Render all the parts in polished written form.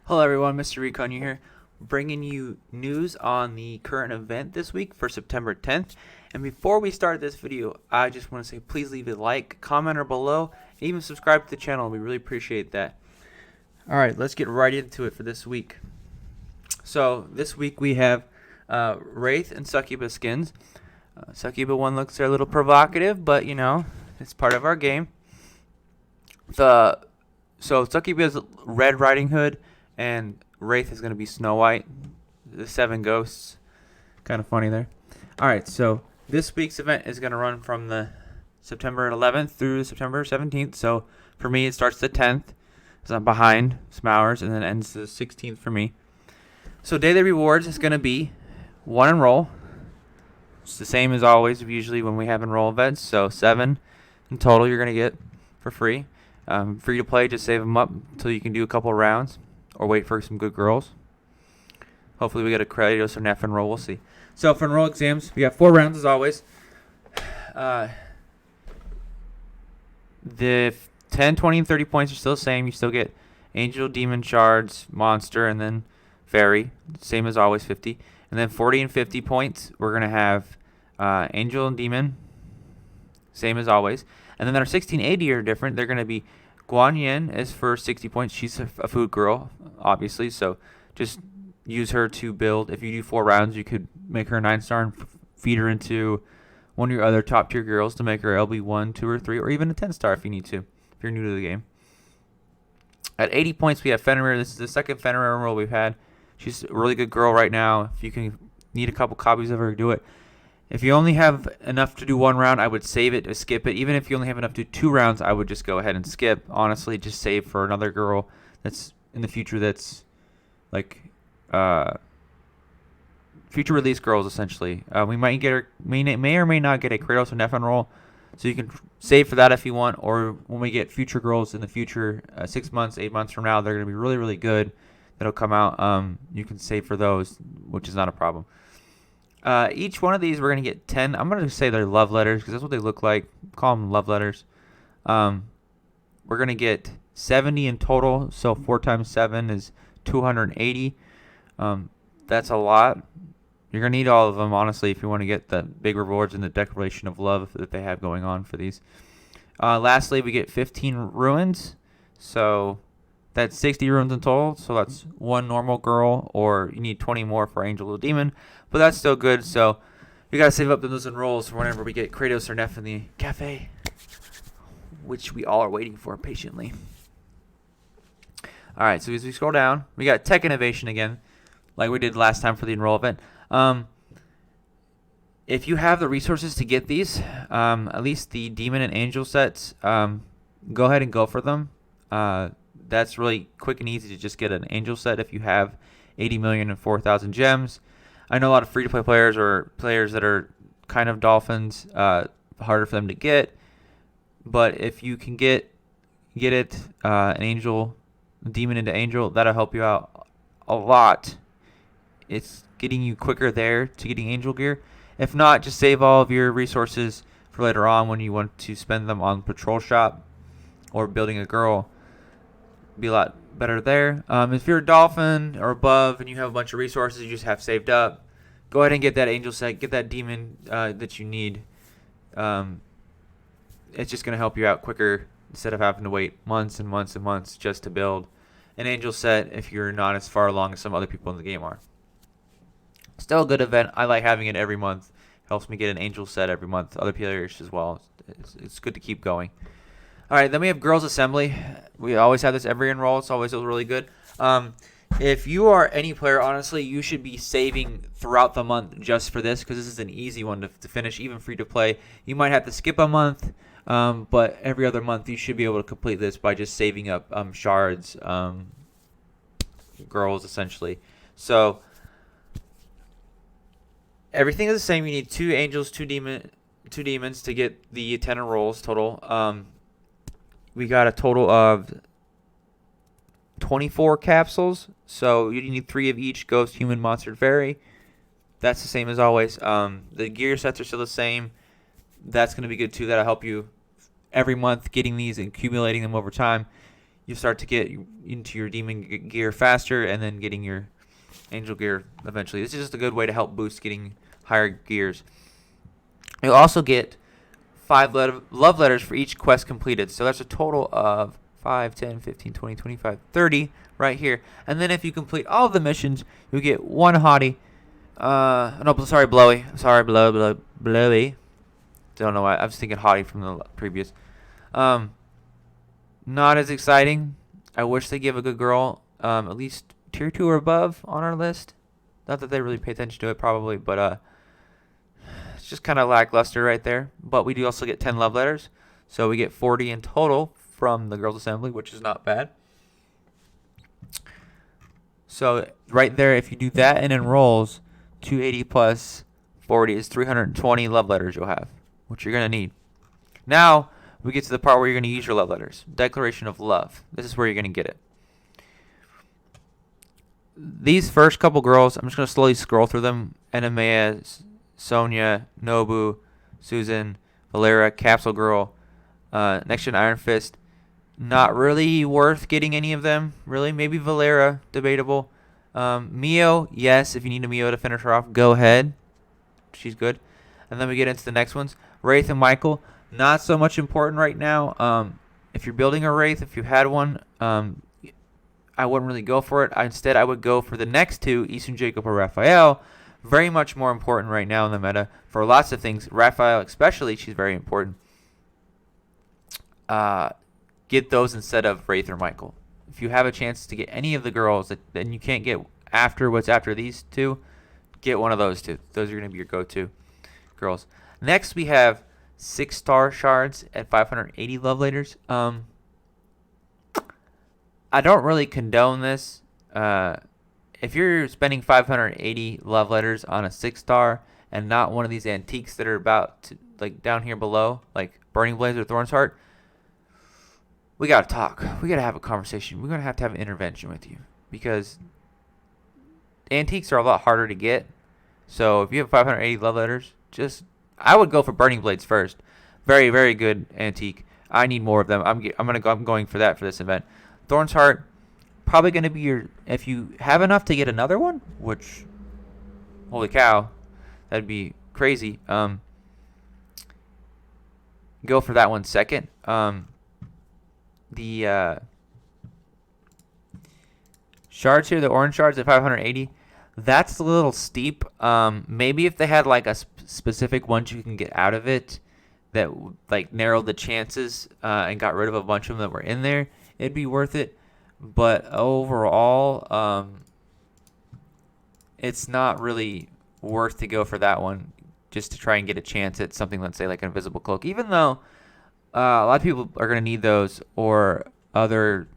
Hello everyone, Mr. Recon here, bringing you news on the current event this week for September 10th. And before we start this video, I just want to say please leave a like, comment or below, and even subscribe to the channel. We really appreciate that. Alright, let's get right into it for this week. So this week we have Wraith and Succubus skins. Succubus one looks a little provocative, but you know, it's part of our game. So Succubus Red Riding Hood and Wraith is going to be Snow White. The 7 ghosts. Kind of funny there. Alright, so this week's event is going to run from the September 11th through September 17th. So for me, it starts the 10th. So I'm behind some hours, and then ends the 16th for me. So daily rewards is going to be 1 Enroll. It's the same as always, usually when we have Enroll events. So 7 in total you're going to get for free. Free to play, just save them up until you can do a couple rounds. Or wait for some good girls. Hopefully we get a Kratos or Neff Enroll. We'll see. So for Enroll Exams, we have 4 rounds as always. The 10, 20, and 30 points are still the same. You still get Angel, Demon, Shards, Monster, and then Fairy. Same as always, 50. And then 40 and 50 points, we're going to have Angel and Demon. Same as always. And then our 1680 are different. They're going to be Guan Yin is for 60 points. She's a food girl, obviously. So just use her to build. If you do 4 rounds, you could make her a 9-star and feed her into one of your other top tier girls to make her LB 1, 2, or 3, or even a 10-star if you need to, if you're new to the game. At 80 points, we have Fenrir. This is the second Fenrir enroll we've had. She's a really good girl right now. If you can need a couple copies of her, do it. If you only have enough to do 1 round, I would save it or skip it. Even if you only have enough to do 2 rounds, I would just go ahead and skip. Honestly, just save for another girl that's in the future that's like future release girls, essentially. We might get her, may or may not get a Kratos and Neff Enroll, so you can save for that if you want. Or when we get future girls in the future, 6 months, 8 months from now, they're going to be really, really good. That'll come out. You can save for those, which is not a problem. Each one of these we're going to get 10. I'm going to say they're love letters because that's what they look like. Call them love letters. We're going to get 70 in total. So 4 times 7 is 280. That's a lot. You're going to need all of them, honestly, if you want to get the big rewards and the declaration of love that they have going on for these. Lastly, we get 15 ruins. So that's 60 runes in total, so that's 1 normal girl, or you need 20 more for Angel or Demon, but that's still good. So you gotta save up those enrolls for whenever we get Kratos or Neff in the cafe, which we all are waiting for patiently. All right, so as we scroll down, we got Tech Innovation again, like we did last time for the Enroll event. If you have the resources to get these, at least the Demon and Angel sets, go ahead and go for them. That's really quick and easy to just get an Angel set if you have 80 million and 4,000 gems. I know a lot of free-to-play players or players that are kind of dolphins, harder for them to get. But if you can get it, an Angel, Demon into Angel, that'll help you out a lot. It's getting you quicker there to getting Angel gear. If not, just save all of your resources for later on when you want to spend them on Patrol Shop or building a girl. Be a lot better there. If you're a dolphin or above and you have a bunch of resources you just have saved up, go ahead and get that Angel set, get that Demon that you need. It's just going to help you out quicker instead of having to wait months and months and months just to build an Angel set if you're not as far along as some other people in the game are. Still a good event. I like having it every month. Helps me get an Angel set every month. Other players as well. It's good to keep going. All right, then we have Girls Assembly. We always have this every enroll. It's always really good. If you are any player, honestly, you should be saving throughout the month just for this because this is an easy one to finish, even free to play. You might have to skip a month, but every other month you should be able to complete this by just saving up shards, girls, essentially. So everything is the same. You need 2 angels, 2 demons to get the 10 enrolls total. We got a total of 24 capsules, so you need 3 of each: ghost, human, monster, fairy. That's the same as always. The gear sets are still the same. That's going to be good too. That'll help you every month getting these and accumulating them over time. you start to get into your demon gear faster, and then getting your angel gear eventually. This is just a good way to help boost getting higher gears. You'll also get 5 love letters for each quest completed. So that's a total of 5, 10, 15, 20, 25, 30 right here. And then if you complete all of the missions, you'll get 1 hottie. No, sorry, blowy. Sorry, blowy. Don't know why. I was thinking hottie from the previous. Not as exciting. I wish they give a good girl at least tier 2 or above on our list. Not that they really pay attention to it probably, but it's just kind of lackluster right there. But we do also get 10 love letters. So we get 40 in total from the Girls Assembly, which is not bad. So right there, if you do that and enrolls, 280 plus 40 is 320 love letters you'll have, which you're going to need. Now we get to the part where you're going to use your love letters. Declaration of love. This is where you're going to get it. These first couple girls, I'm just going to slowly scroll through them. Enemea, Sonia, Nobu, Susan, Valera, Capsule Girl, Next Gen Iron Fist. Not really worth getting any of them, really. Maybe Valera, debatable. Mio, yes, if you need a Mio to finish her off, go ahead. She's good. And then we get into the next ones. Wraith and Michael, not so much important right now. If you're building a Wraith, if you had one, I wouldn't really go for it. Instead, I would go for the next two, Isun, Jacob, or Raphael. Very much more important right now in the meta for lots of things. Raphael especially, she's very important. Get those instead of Wraith or Michael. If you have a chance to get any of the girls that then you can't get after what's after these two, get one of those two. Those are going to be your go-to girls. Next, we have 6-star shards at 580 love letters. I don't really condone this. If you're spending 580 love letters on a 6-star and not one of these antiques that are about to, like down here below, like Burning Blaze or Thorn's Heart, we got to talk. We got to have a conversation. We're going to have an intervention with you because antiques are a lot harder to get. So if you have 580 love letters, I would go for Burning Blades first. Very, very good antique. I need more of them. I'm going for that for this event. Thorn's Heart, probably going to be your, if you have enough to get another one, which, holy cow, that'd be crazy. Go for that one second. The shards here, the orange shards at 580, that's a little steep. Maybe if they had like a specific ones you can get out of it that like narrowed the chances and got rid of a bunch of them that were in there, it'd be worth it. But overall, it's not really worth to go for that one just to try and get a chance at something, let's say like an invisible cloak, even though a lot of people are going to need those or other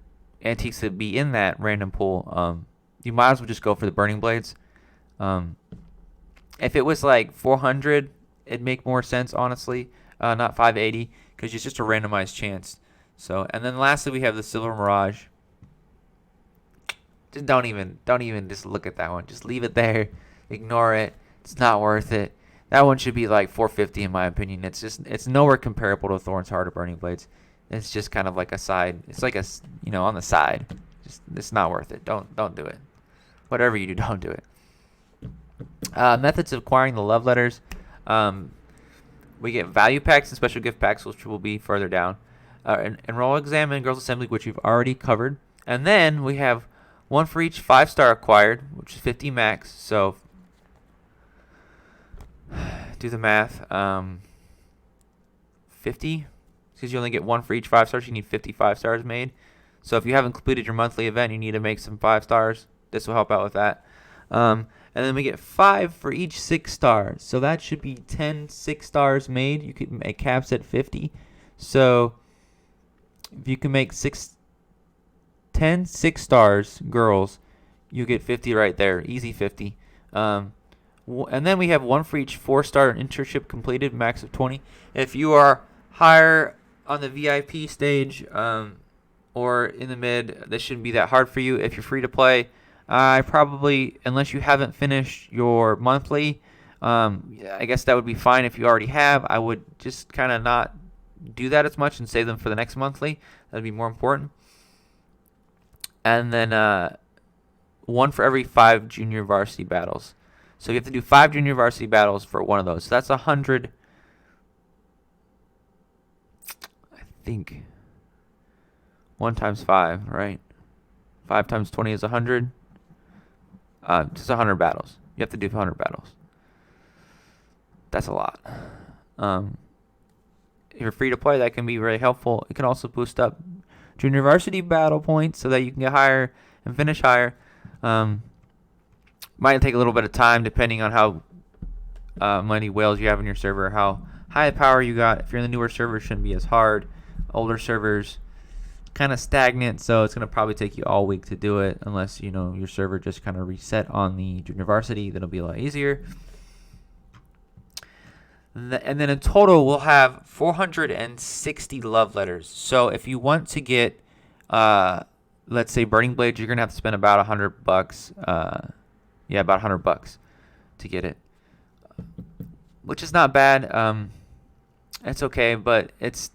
antiques that be in that random pool. You might as well just go for the Burning Blades. If it was like 400, it'd make more sense, honestly. Not 580, because it's just a randomized chance. So, and then lastly, we have the Silver Mirage. Just don't even just look at that one. Just leave it there. Ignore it. It's not worth it. That one should be like 450 in my opinion. It's nowhere comparable to Thorn's Heart or Burning Blades. It's just kind of like a side. It's like on the side. It's not worth it. Don't do it. Whatever you do, don't do it. Methods of acquiring the love letters. We get value packs and special gift packs, which will be further down. Enroll Exam and Girls Assembly, which we've already covered. And then we have one for each 5-star acquired, which is 50 max. So do the math. 50, because you only get one for each 5 stars. You need 50 5-stars made. So if you haven't completed your monthly event, you need to make some 5 stars. This will help out with that. And then we get 5 for each 6 stars. So that should be 10 6-stars made. You could make caps at 50. So if you can make 10 6-stars girls, you get 50 right there. Easy 50. And then we have one for each 4-star internship completed, max of 20. If you are higher on the VIP stage or in the mid, this shouldn't be that hard for you. If you're free to play, I probably, unless you haven't finished your monthly, I guess that would be fine. If you already have, I would just kind of not do that as much and save them for the next monthly. That would be more important. and then 1 for every 5 junior varsity battles. So you have to do 5 junior varsity battles for one of those. So that's 100. I think 1 times 5, right? 5 times 20 is 100. Just 100 battles. You have to do 100 battles. That's a lot. If you're free to play, that can be very helpful. It can also boost up junior varsity battle points so that you can get higher and finish higher. Might take a little bit of time depending on how many whales you have in your server, how high power you got. If you're in the newer server, it shouldn't be as hard. Older servers, kind of stagnant, so it's going to probably take you all week to do it unless, you know, your server just kind of reset on the junior varsity. That'll be a lot easier. And then in total, we'll have 460 love letters. So if you want to get, let's say, Burning Blades, you're going to have to spend about $100. Yeah, about $100 to get it, which is not bad. It's okay, but it's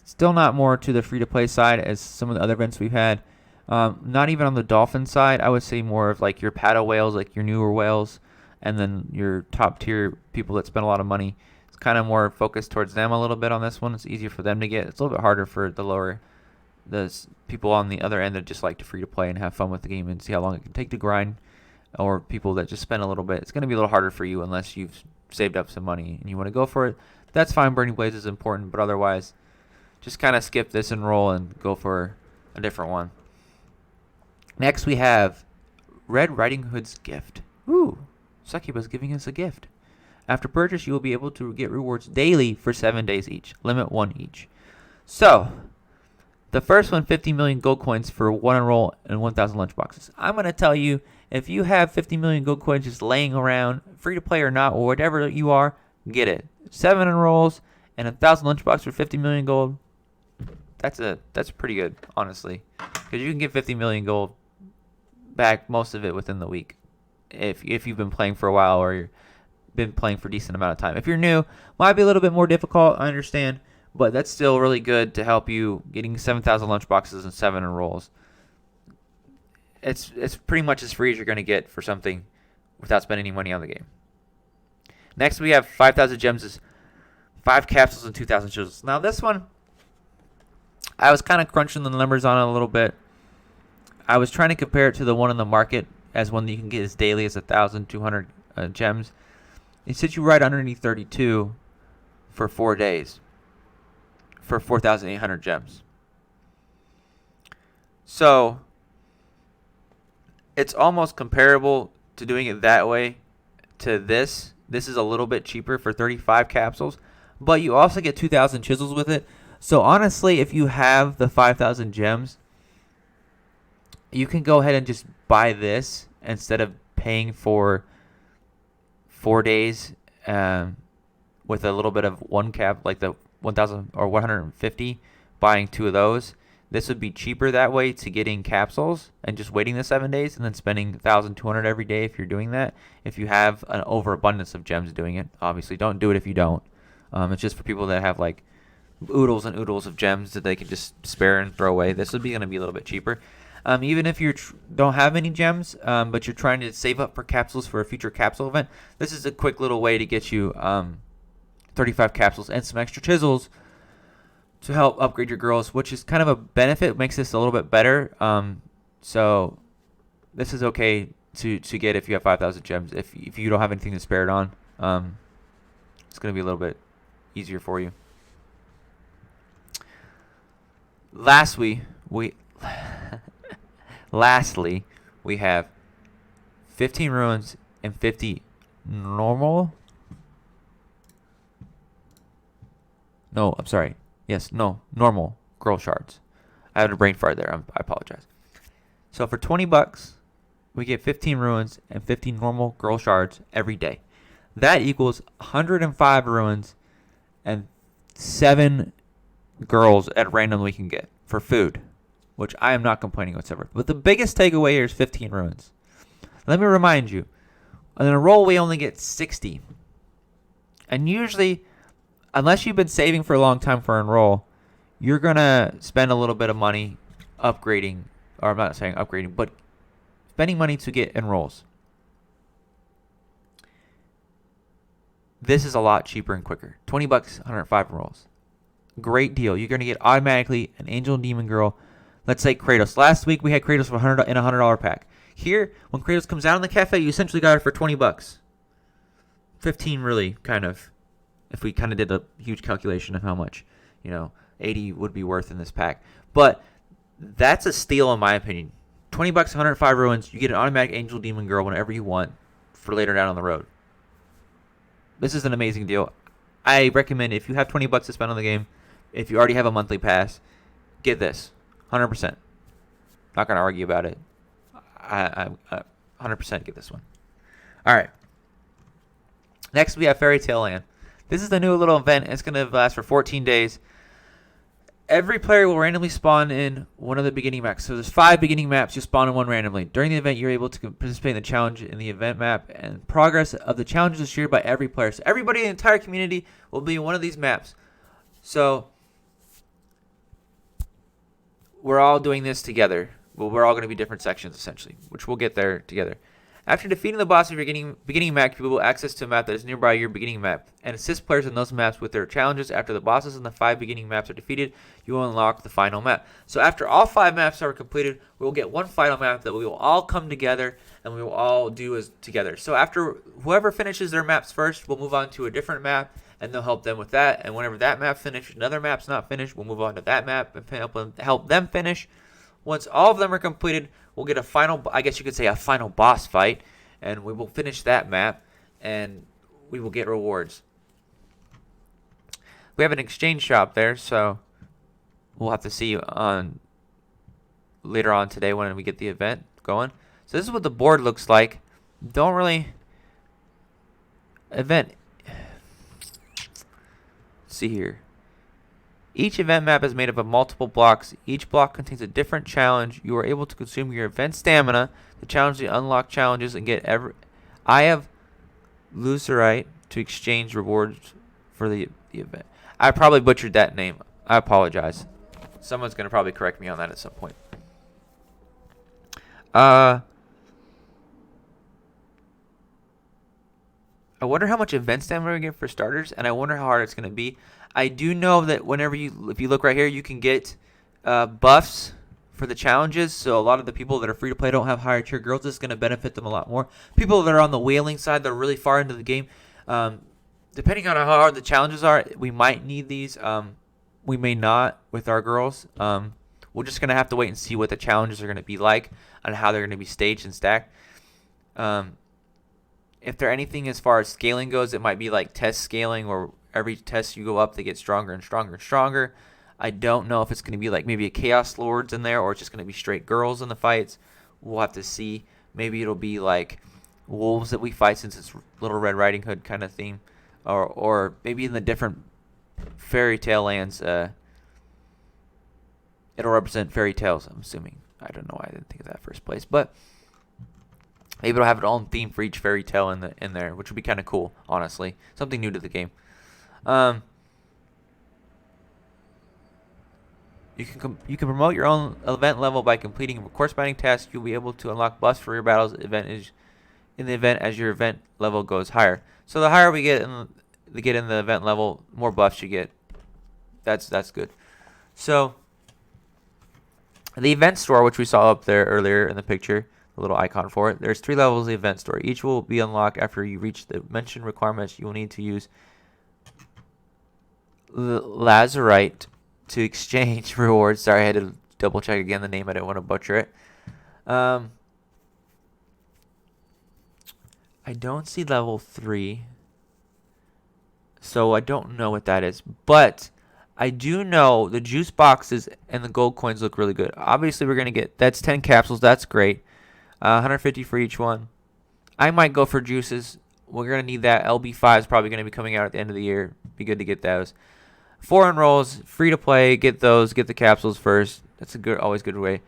still not more to the free-to-play side as some of the other events we've had. Not even on the dolphin side. I would say more of like your paddle whales, like your newer whales, and then your top-tier people that spend a lot of money. It's kind of more focused towards them a little bit on this one. It's easier for them to get. It's a little bit harder for the people on the other end that just like to free-to-play and have fun with the game and see how long it can take to grind, or people that just spend a little bit. It's going to be a little harder for you unless you've saved up some money and you want to go for it. That's fine. Burning Blades is important, but otherwise, just kind of skip this Enroll and go for a different one. Next, we have Red Riding Hood's Gift. Ooh, Succubus giving us a gift. After purchase, you will be able to get rewards daily for 7 days each. Limit 1 each. So, the first one, 50 million gold coins for 1 Enroll and 1,000 lunchboxes. I'm going to tell you, if you have 50 million gold coins just laying around, free to play or not, or whatever you are, get it. 7 Enrolls and 1,000 lunchboxes for 50 million gold. That's pretty good, honestly, because you can get 50 million gold back, most of it within the week, if you've been playing for a while or you've been playing for a decent amount of time. If you're new, might be a little bit more difficult, I understand, but that's still really good to help you getting 7,000 lunchboxes and 7 Enrolls. It's pretty much as free as you're going to get for something without spending any money on the game. Next, we have 5,000 gems, is 5 capsules and 2,000 chisels. Now, this one, I was kind of crunching the numbers on it a little bit. I was trying to compare it to the one in the market as one that you can get as daily as 1,200 gems. It sits you right underneath 32 for 4 days for 4,800 gems. So, it's almost comparable to doing it that way to this. This is a little bit cheaper for 35 capsules, but you also get 2,000 chisels with it. So honestly, if you have the 5,000 gems, you can go ahead and just buy this instead of paying for 4 days with a little bit of one cap, like the 1,000 or 150, buying 2 of those. This would be cheaper that way to getting capsules and just waiting the 7 days and then spending 1,200 every day if you're doing that. If you have an overabundance of gems doing it, obviously don't do it if you don't. It's just for people that have like oodles and oodles of gems that they can just spare and throw away. This would be going to be a little bit cheaper. Even if you don't have any gems, but you're trying to save up for capsules for a future capsule event, this is a quick little way to get you 35 capsules and some extra chisels to help upgrade your girls, which is kind of a benefit. It makes this a little bit better. So this is okay to get if you have 5,000 gems. If you don't have anything to spare it on, it's going to be a little bit easier for you. Lastly, we have 15 ruins and 50 normal. No, I'm sorry. Yes, no, normal girl shards. I had a brain fart there. I apologize. So for $20, we get 15 ruins and 50 normal girl shards every day. That equals 105 ruins and 7 girls at random we can get for food, which I am not complaining whatsoever. But the biggest takeaway here is 15 ruins. Let me remind you, on an Enroll we only get 60. And usually, unless you've been saving for a long time for Enroll, you're going to spend a little bit of money upgrading or I'm not saying upgrading, but spending money to get enrolls. This is a lot cheaper and quicker. 20 bucks, 105 enrolls. Great deal. You're going to get automatically an Angel and Demon Girl. Let's say Kratos. Last week we had Kratos for $100 in a $100 pack. Here, when Kratos comes out in the cafe, you essentially got it for 20 bucks. 15 really, kind of. If we kind of did a huge calculation of how much, 80 would be worth in this pack. But that's a steal in my opinion. 20 bucks, 105 ruins. You get an automatic Angel Demon Girl whenever you want for later down on the road. This is an amazing deal. I recommend if you have 20 bucks to spend on the game, if you already have a monthly pass, get this. 100%. Not going to argue about it. I 100% get this one. All right. Next, we have FairyTale Land. This is the new little event. It's going to last for 14 days. Every player will randomly spawn in one of the beginning maps. So there's 5 beginning maps. You spawn in one randomly. During the event, you're able to participate in the challenge in the event map. And progress of the challenges is shared by every player. So everybody in the entire community will be in one of these maps. So we're all doing this together. Well, we're all going to be different sections, essentially, which we'll get there together. After defeating the boss of your beginning map, you will access to a map that is nearby your beginning map and assist players in those maps with their challenges. After the bosses in the 5 beginning maps are defeated, you will unlock the final map. So after all 5 maps are completed, we will get one final map that we will all come together and we will all do as together. So after whoever finishes their maps first, we'll move on to a different map and they'll help them with that. And whenever that map finishes, another map's not finished, we'll move on to that map and help them finish. Once all of them are completed, we'll get a final, I guess you could say a final boss fight. And we will finish that map, and we will get rewards. We have an exchange shop there, so we'll have to see on later on today when we get the event going. So this is what the board looks like. Don't really event. Let's see here. Each event map is made up of multiple blocks. Each block contains a different challenge. You are able to consume your event stamina, the challenge to unlock challenges, and get I have Lucerite to exchange rewards for the event. I probably butchered that name. I apologize. Someone's going to probably correct me on that at some point. I wonder how much event stamina we get for starters, and I wonder how hard it's going to be. I do know that if you look right here, you can get buffs for the challenges. So a lot of the people that are free to play don't have higher tier girls. This is going to benefit them a lot more. People that are on the whaling side, that are really far into the game, depending on how hard the challenges are, we might need these. We may not with our girls. We're just going to have to wait and see what the challenges are going to be like and how they're going to be staged and stacked. If they're anything as far as scaling goes, it might be like test scaling, or every test you go up, they get stronger and stronger and stronger. I don't know if it's going to be like maybe a Chaos Lords in there, or it's just going to be straight girls in the fights. We'll have to see. Maybe it'll be like wolves that we fight, since it's Little Red Riding Hood kind of theme. Or maybe in the different FairyTale lands, it'll represent fairy tales, I'm assuming. I don't know why I didn't think of that first place. But maybe it'll have its own theme for each fairy tale in there, which would be kind of cool, honestly. Something new to the game. You can promote your own event level by completing a corresponding task. You'll be able to unlock buffs for your battles in the event as your event level goes higher. So the higher we get in the event level, more buffs you get. That's good. So the event store, which we saw up there earlier in the picture, the little icon for it, there's 3 levels of the event store. Each will be unlocked after you reach the mentioned requirements. You will need to use Lazarite to exchange rewards. Sorry, I had to double check again the name. I didn't want to butcher it. I don't see level 3, so I don't know what that is. But I do know the juice boxes and the gold coins look really good. Obviously, we're going to get, that's 10 capsules. That's great. 150 for each one. I might go for juices. We're going to need that. LB5 is probably going to be coming out at the end of the year. Be good to get those. 4 enrolls, free to play. Get those. Get the capsules first. That's always good way.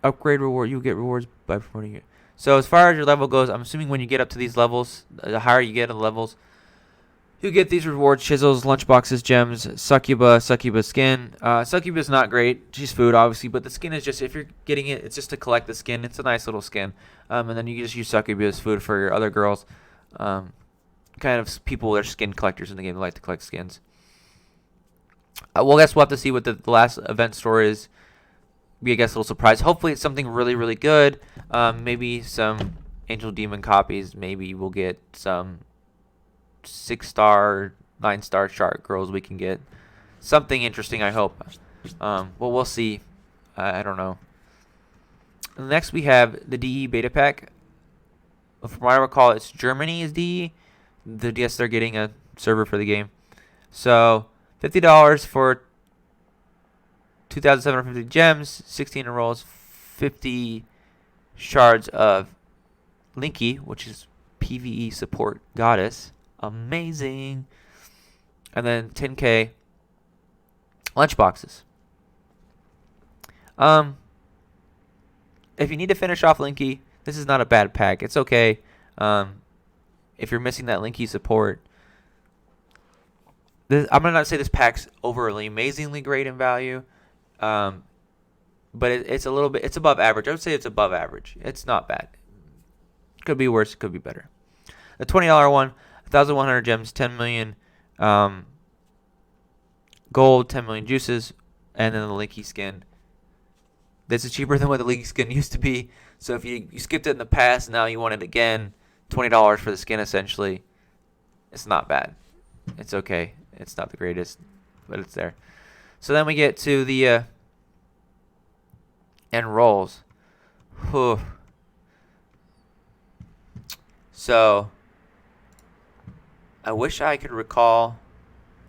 Upgrade reward. You get rewards by promoting it. So as far as your level goes, I'm assuming when you get up to these levels, the higher you get in the levels, You get these rewards: chisels, lunchboxes, gems, succubus skin. Succubus not great. She's food, obviously, but the skin is just, if you're getting it, it's just to collect the skin. It's a nice little skin. And then you just use succubus food for your other girls. Kind of people that are skin collectors in the game that like to collect skins. Well, I guess we'll have to see what the last event store is. Be, I guess, a little surprise. Hopefully it's something really, really good. Maybe some Angel Demon copies. Maybe we'll get some 6-star, 9-star shark girls we can get. Something interesting, I hope. Well, we'll see. I don't know. Next, we have the DE beta pack. From what I recall, it's Germany's DE. Yes, they're getting a server for the game. So, $50 for 2,750 gems, 16 enrolls, 50 shards of Linky, which is PvE support goddess. Amazing. And then 10k lunchboxes. If you need to finish off Linky, this is not a bad pack. It's okay. If you're missing that Linky support, I'm gonna not say this pack's overly amazingly great in value, but it's a little bit. It's above average. I would say it's above average. It's not bad. Could be worse. Could be better. The $20 one, 1,100 gems, 10 million gold, 10 million juices, and then the Linky skin. This is cheaper than what the Linky skin used to be. So if you skipped it in the past, now you want it again, $20 for the skin essentially. It's not bad. It's okay. It's not the greatest, but it's there. So then we get to the enrolls. Whew. So I wish I could recall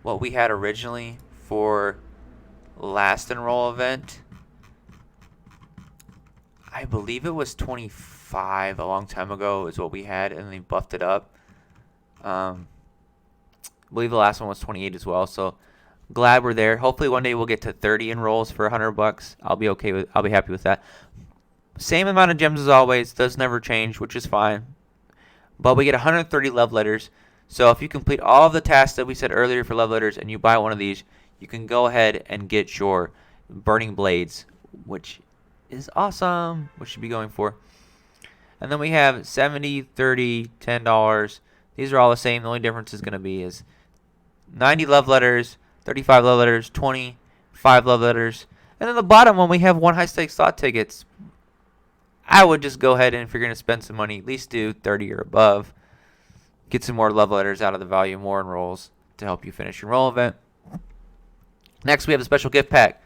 what we had originally for last enroll event. I believe it was 25 a long time ago is what we had, and they buffed it up. I believe the last one was 28 as well, so glad we're there. Hopefully one day we'll get to 30 enrolls for $100. I'll be happy with that. Same amount of gems as always, does never change, which is fine. But we get 130 love letters. So if you complete all of the tasks that we said earlier for love letters and you buy one of these, you can go ahead and get your burning blades, which is awesome. What should be going for. And then we have 70, 30, $10. These are all the same. The only difference is going to be is 90 love letters, 35 love letters, 25 love letters. And then the bottom one, we have 1 high stakes slot tickets. I would just go ahead and, if you're going to spend some money, at least do 30 or above. Get some more love letters out of the value, more enrolls to help you finish your enroll event. Next, we have a special gift pack.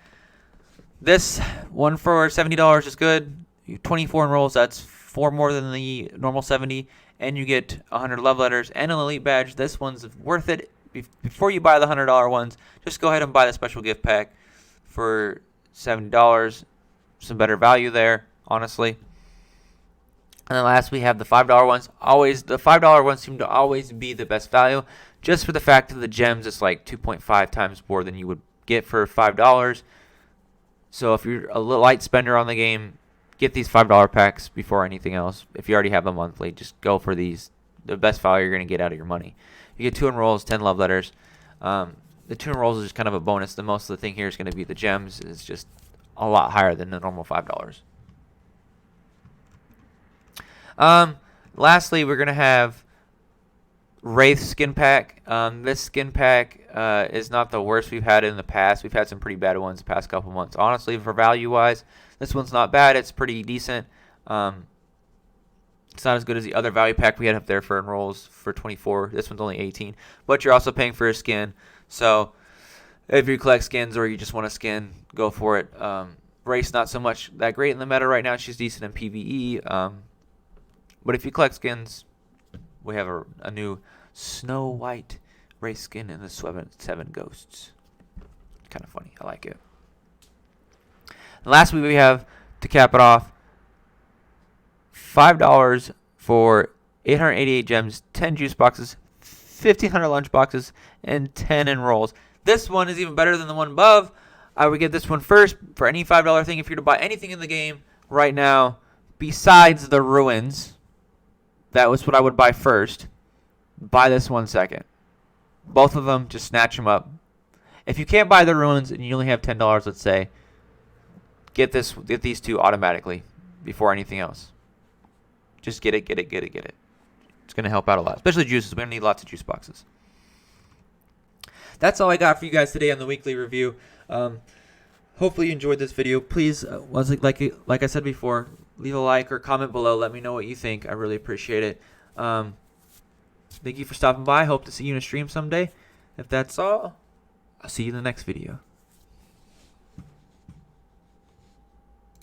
This one for $70 is good. 24 enrolls, that's 4 more than the normal 70. And you get 100 love letters and an elite badge. This one's worth it. Before you buy the $100 ones, just go ahead and buy the special gift pack for $70. Some better value there, honestly. And then last, we have the $5 ones. Always, the $5 ones seem to always be the best value, just for the fact of the gems. It's like 2.5 times more than you would get for $5. So if you're a little light spender on the game, get these $5 packs before anything else. If you already have them monthly, just go for these. The best value you're going to get out of your money. You get 2 enrolls, 10 love letters. The 2 enrolls is just kind of a bonus. The most of the thing here is going to be the gems. It's just a lot higher than the normal $5. Lastly, we're going to have Wraith skin pack. This skin pack is not the worst we've had in the past. We've had some pretty bad ones the past couple months. Honestly, for value-wise, this one's not bad. It's pretty decent. It's not as good as the other value pack we had up there for enrolls for 24. This one's only 18. But you're also paying for a skin. So if you collect skins or you just want a skin, go for it. Wraith's not so much that great in the meta right now. She's decent in PvE. But if you collect skins, we have a new Snow White Wraith skin in the 7 Ghosts. Kind of funny. I like it. And lastly, we have, to cap it off, $5 for 888 gems, 10 juice boxes, 1,500 lunch boxes, and 10 enrolls. This one is even better than the one above. I would get this one first for any $5 thing. If you're to buy anything in the game right now besides the ruins, that was what I would buy first. Buy this one second. Both of them, just snatch them up. If you can't buy the ruins and you only have $10, let's say, get these two automatically before anything else. Just get it. It's going to help out a lot, especially juices. We're going to need lots of juice boxes. That's all I got for you guys today on the weekly review. Hopefully you enjoyed this video. Please, like I said before, leave a like or comment below. Let me know what you think. I really appreciate it. Thank you for stopping by. Hope to see you in a stream someday. If that's all, I'll see you in the next video.